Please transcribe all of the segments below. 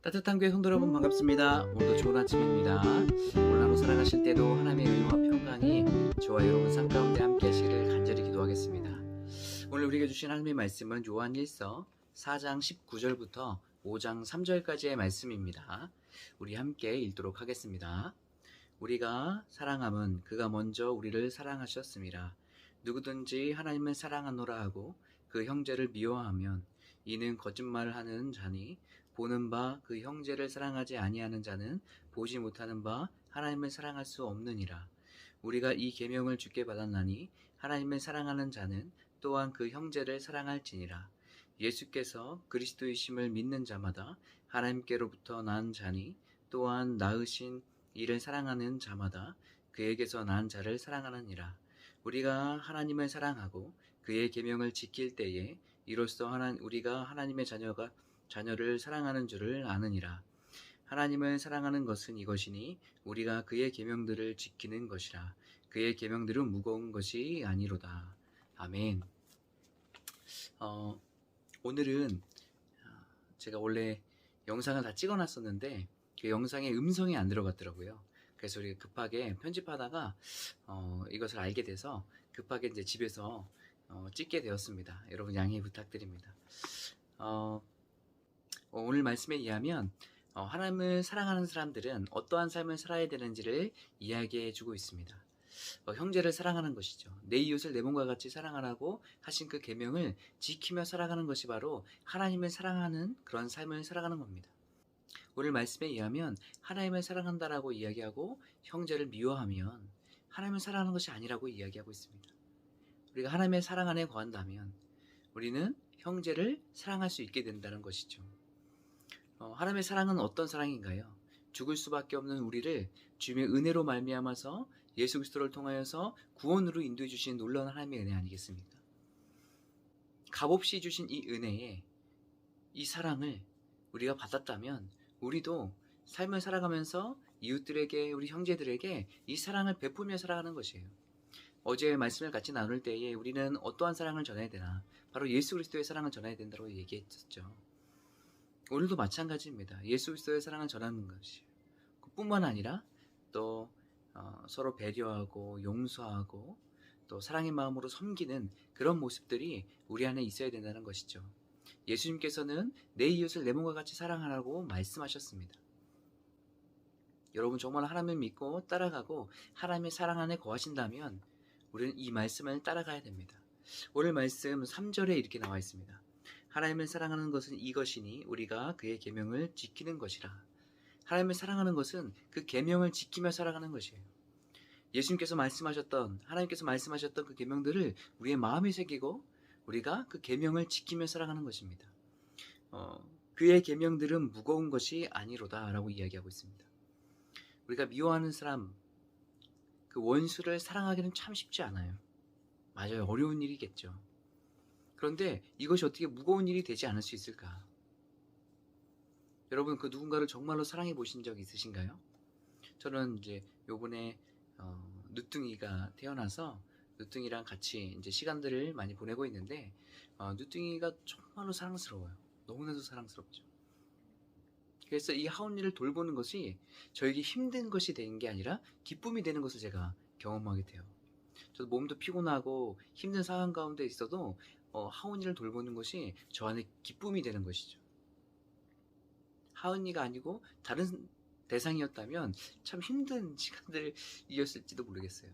따뜻한 교회 성도 여러분 반갑습니다. 오늘도 좋은 아침입니다. 오늘 하루 살아가실 때도 하나님의 은혜와 평강이 저와 여러분 삶 가운데 함께 하시기를 간절히 기도하겠습니다. 오늘 우리에게 주신 하나님의 말씀은 요한 1서 4장 19절부터 5장 3절까지의 말씀입니다. 우리 함께 읽도록 하겠습니다. 우리가 사랑함은 그가 먼저 우리를 사랑하셨습니다. 누구든지 하나님을 사랑하노라 하고 그 형제를 미워하면 이는 거짓말을 하는 자니 보는 바 그 형제를 사랑하지 아니하는 자는 보지 못하는 바 하나님을 사랑할 수 없느니라. 우리가 이 계명을 주께 받았나니 하나님을 사랑하는 자는 또한 그 형제를 사랑할지니라. 예수께서 그리스도이심을 믿는 자마다 하나님께로부터 난 자니 또한 낳으신 이를 사랑하는 자마다 그에게서 난 자를 사랑하느니라. 우리가 하나님을 사랑하고 그의 계명을 지킬 때에 이로써 우리가 하나님의 자녀를 사랑하는 줄을 아느니라. 하나님을 사랑하는 것은 이것이니 우리가 그의 계명들을 지키는 것이라. 그의 계명들은 무거운 것이 아니로다. 아멘. 오늘은 제가 원래 영상을 다 찍어놨었는데 그 영상에 음성이 안 들어갔더라고요. 그래서 우리가 급하게 편집하다가 이것을 알게 돼서 급하게 이제 집에서 찍게 되었습니다. 여러분 양해 부탁드립니다. 오늘 말씀에 의하면 하나님을 사랑하는 사람들은 어떠한 삶을 살아야 되는지를 이야기해 주고 있습니다. 형제를 사랑하는 것이죠. 내 이웃을 내 몸과 같이 사랑하라고 하신 그 계명을 지키며 살아가는 것이 바로 하나님을 사랑하는 그런 삶을 살아가는 겁니다. 오늘 말씀에 의하면 하나님을 사랑한다라고 이야기하고 형제를 미워하면 하나님을 사랑하는 것이 아니라고 이야기하고 있습니다. 우리가 하나님의 사랑 안에 거한다면 우리는 형제를 사랑할 수 있게 된다는 것이죠. 하나님의 사랑은 어떤 사랑인가요? 죽을 수밖에 없는 우리를 주님의 은혜로 말미암아서 예수 그리스도를 통하여서 구원으로 인도해 주신 놀라운 하나님의 은혜 아니겠습니까? 값없이 주신 이 은혜에 이 사랑을 우리가 받았다면 우리도 삶을 살아가면서 이웃들에게 우리 형제들에게 이 사랑을 베풀며 살아가는 것이에요. 어제 말씀을 같이 나눌 때에 우리는 어떠한 사랑을 전해야 되나? 바로 예수 그리스도의 사랑을 전해야 된다고 얘기했었죠. 오늘도 마찬가지입니다. 예수 그리스도의 사랑을 전하는 것이 그뿐만 아니라 또 서로 배려하고 용서하고 또 사랑의 마음으로 섬기는 그런 모습들이 우리 안에 있어야 된다는 것이죠. 예수님께서는 내 이웃을 내 몸과 같이 사랑하라고 말씀하셨습니다. 여러분 정말 하나님을 믿고 따라가고 하나님의 사랑 안에 거하신다면 우리는 이 말씀을 따라가야 됩니다. 오늘 말씀 3절에 이렇게 나와 있습니다. 하나님을 사랑하는 것은 이것이니 우리가 그의 계명을 지키는 것이라. 하나님을 사랑하는 것은 그 계명을 지키며 살아가는 것이에요. 하나님께서 말씀하셨던 그 계명들을 우리의 마음에 새기고 우리가 그 계명을 지키며 살아가는 것입니다. 그의 계명들은 무거운 것이 아니로다 라고 이야기하고 있습니다. 우리가 미워하는 사람, 그 원수를 사랑하기는 참 쉽지 않아요. 맞아요. 어려운 일이겠죠. 그런데 이것이 어떻게 무거운 일이 되지 않을 수 있을까? 여러분 그 누군가를 정말로 사랑해 보신 적 있으신가요? 저는 이제 요번에 누뚱이가 태어나서 누뚱이랑 같이 이제 시간들을 많이 보내고 있는데 누뚱이가 정말로 사랑스러워요. 너무나도 사랑스럽죠. 그래서 이 하온이를 돌보는 것이 저에게 힘든 것이 되는 게 아니라 기쁨이 되는 것을 제가 경험하게 돼요. 저도 몸도 피곤하고 힘든 상황 가운데 있어도 하온이를 돌보는 것이 저 안에 기쁨이 되는 것이죠. 하은이가 아니고 다른 대상이었다면 참 힘든 시간들이었을지도 모르겠어요.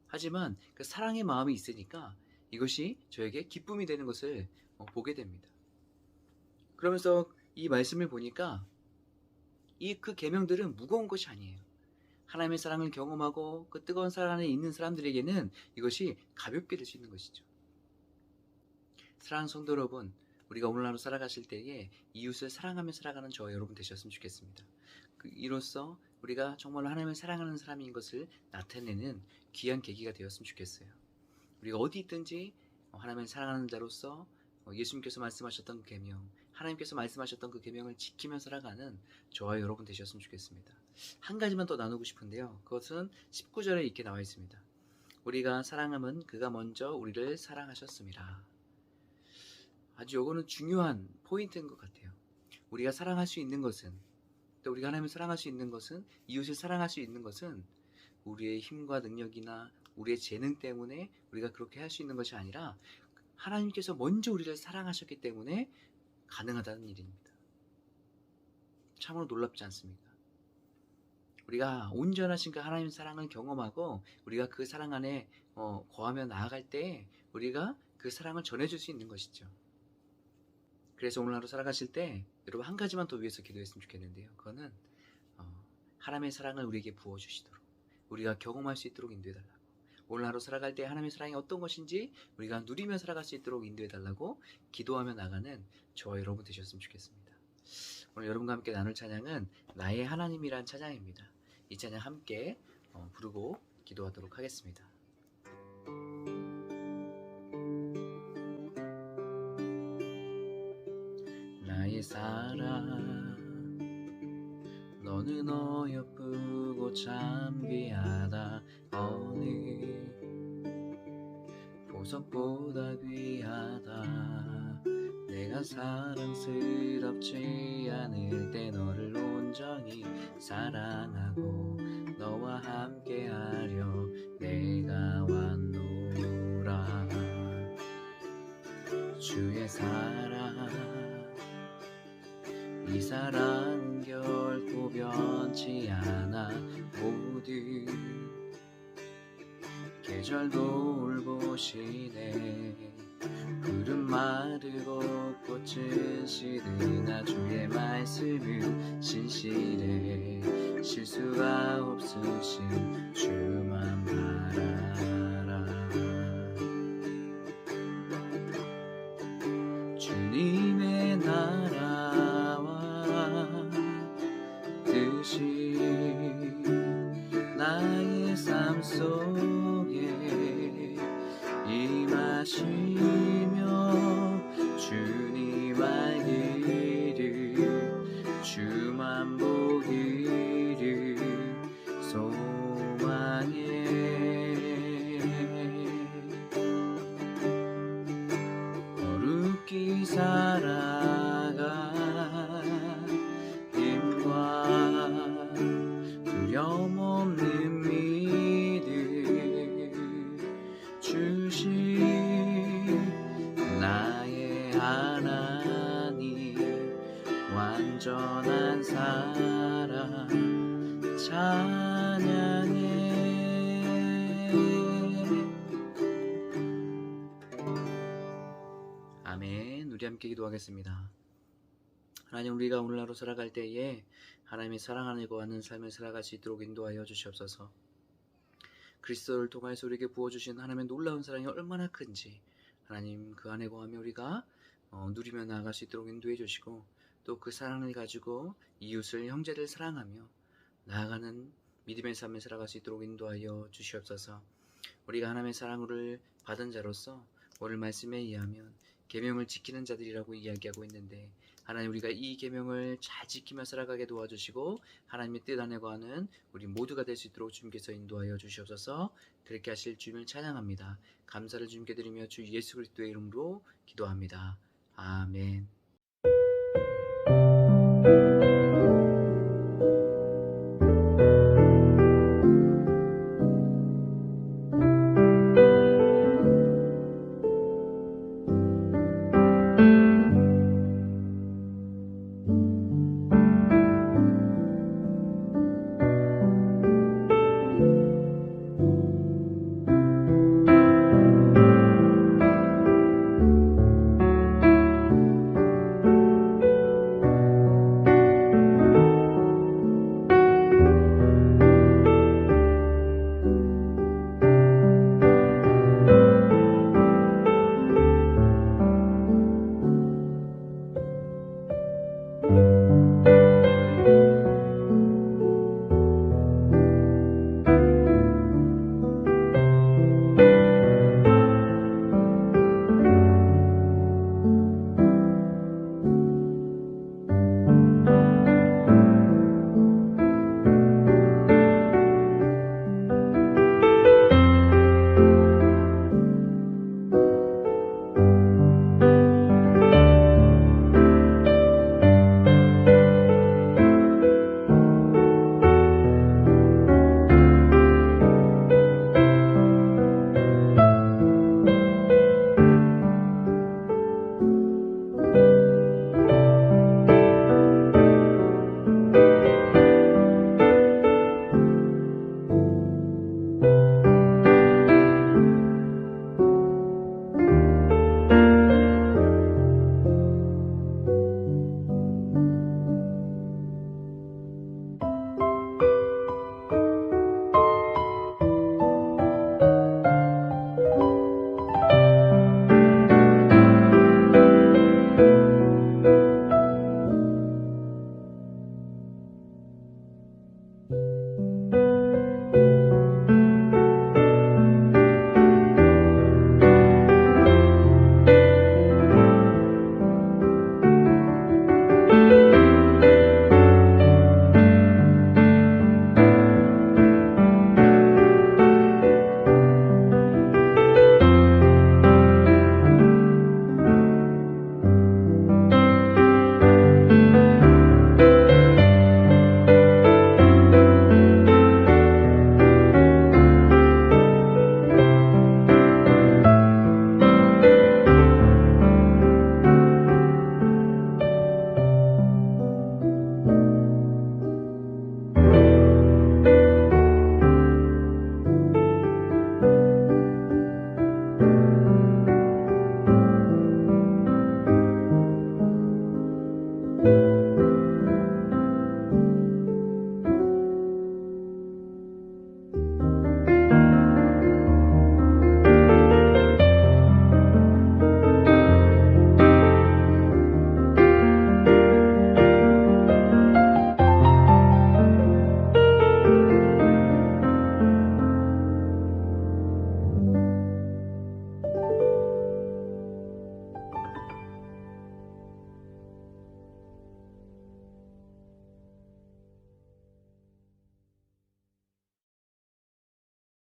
하지만 그 사랑의 마음이 있으니까 이것이 저에게 기쁨이 되는 것을 보게 됩니다. 그러면서 이 말씀을 보니까 그 계명들은 무거운 것이 아니에요. 하나님의 사랑을 경험하고 그 뜨거운 사랑 안에 있는 사람들에게는 이것이 가볍게 될 수 있는 것이죠. 사랑하는 성도 여러분, 우리가 오늘 하루 살아가실 때에 이웃을 사랑하며 살아가는 저와 여러분 되셨으면 좋겠습니다. 이로써 우리가 정말로 하나님을 사랑하는 사람인 것을 나타내는 귀한 계기가 되었으면 좋겠어요. 우리가 어디 있든지 하나님을 사랑하는 자로서 예수님께서 말씀하셨던 그 계명, 하나님께서 말씀하셨던 그 계명을 지키며 살아가는 저와 여러분 되셨으면 좋겠습니다. 한 가지만 더 나누고 싶은데요. 그것은 19절에 이렇게 나와 있습니다. 우리가 사랑함은 그가 먼저 우리를 사랑하셨습니다. 아주 요거는 중요한 포인트인 것 같아요. 우리가 사랑할 수 있는 것은, 또 우리가 하나님을 사랑할 수 있는 것은, 이웃을 사랑할 수 있는 것은 우리의 힘과 능력이나 우리의 재능 때문에 우리가 그렇게 할 수 있는 것이 아니라 하나님께서 먼저 우리를 사랑하셨기 때문에 가능하다는 일입니다. 참으로 놀랍지 않습니까? 우리가 온전하신 그 하나님의 사랑을 경험하고 우리가 그 사랑 안에 거하며 나아갈 때 우리가 그 사랑을 전해줄 수 있는 것이죠. 그래서 오늘 하루 살아가실 때 여러분 한 가지만 더 위해서 기도했으면 좋겠는데요. 그거는 하나님의 사랑을 우리에게 부어주시도록, 우리가 경험할 수 있도록 인도해달라고, 오늘 하루 살아갈 때 하나님의 사랑이 어떤 것인지 우리가 누리며 살아갈 수 있도록 인도해달라고 기도하며 나가는 저와 여러분 되셨으면 좋겠습니다. 오늘 여러분과 함께 나눌 찬양은 나의 하나님이란 찬양입니다. 이 찬양 함께 부르고 기도하도록 하겠습니다. 나의 사랑, 너는 어여쁘고 참 귀하다. 어느 보석보다 귀하다. 내가 사랑스럽지 않을 때 너를 온전히 사랑하고 너와 함께하려 내가 왔노라. 주의 사랑, 이 사랑 결코 변치 않아. 모든 계절 돌보시네. 푸른 마르고 꽃은 시드나 주의 말씀은 신실해. 실수가 없으신 주만 바라라. 주님의 나라와 뜻이 나의 삶 속에 임하시며 주님 알기를, 주만 보기를 소망해. 거룩히 살아가 힘과 두려움 없는 믿음 주신 나의 하나님, 완전한 사랑 찬양해. 아멘. 우리 함께 기도하겠습니다. 하나님, 우리가 오늘 하루 살아갈 때에 하나님의 사랑 안에 거하는 삶을 살아갈 수 있도록 인도하여 주시옵소서. 그리스도를 통하여서 우리에게 부어주신 하나님의 놀라운 사랑이 얼마나 큰지 하나님 그 안에 거하며 우리가 누리며 나아갈 수 있도록 인도해 주시고, 또 그 사랑을 가지고 이웃을, 형제를 사랑하며 나아가는 믿음의 삶을 살아갈 수 있도록 인도하여 주시옵소서. 우리가 하나님의 사랑을 받은 자로서 오늘 말씀에 의하면 계명을 지키는 자들이라고 이야기하고 있는데, 하나님 우리가 이 계명을 잘 지키며 살아가게 도와주시고 하나님의 뜻 안에 거하는 우리 모두가 될 수 있도록 주님께서 인도하여 주시옵소서. 그렇게 하실 주님을 찬양합니다. 감사를 주님께 드리며 주 예수 그리스도의 이름으로 기도합니다. 아멘.